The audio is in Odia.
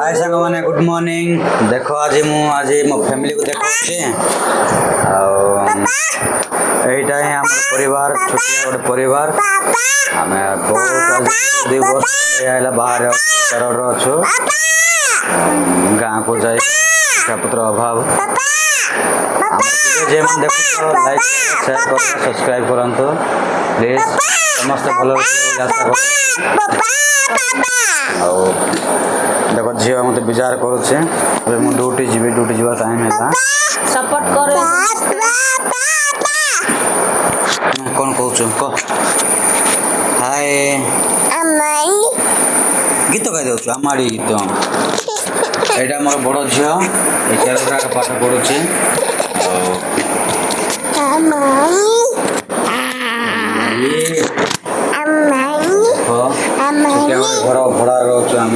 हाय सांग मैंने गुड मॉर्निंग देख आज मो फैमिली को देखा এইটা ହିଁ ଆମର ପରିବାର ଛୋଟିଆ ଗୋଟେ ପରିବାର ଆମେ ବହୁତ ଦୁଇ ବର୍ଷ ହେଲା ବାହାରେ ସହରର ଅଛୁ ଗାଁକୁ ଯାଇ ପଇସାପତ୍ର ଅଭାବ ଯେମାନେ ଦେଖୁଛ ଲାଇକ୍ ସେୟାର କର ସବସ୍କ୍ରାଇବ୍ କରନ୍ତୁ ପ୍ଲିଜ୍ ସମସ୍ତେ ଭଲ ଆଶା କରୁଛୁ ଆଉ ଦେଖ ଝିଅ ମୋତେ ବିଜାର କରୁଛେ ଏବେ ମୁଁ ଡ୍ୟୁଟି ଯିବା ଟାଇମ୍ ହେଲା सपोर्ट करो कौन कौच कह हाय गीत गाई दे आमाड़ी गीत यहाँ मोर बड़ झील ये केरला पाठ पढ़ुचे घर भड़ा रोचु आम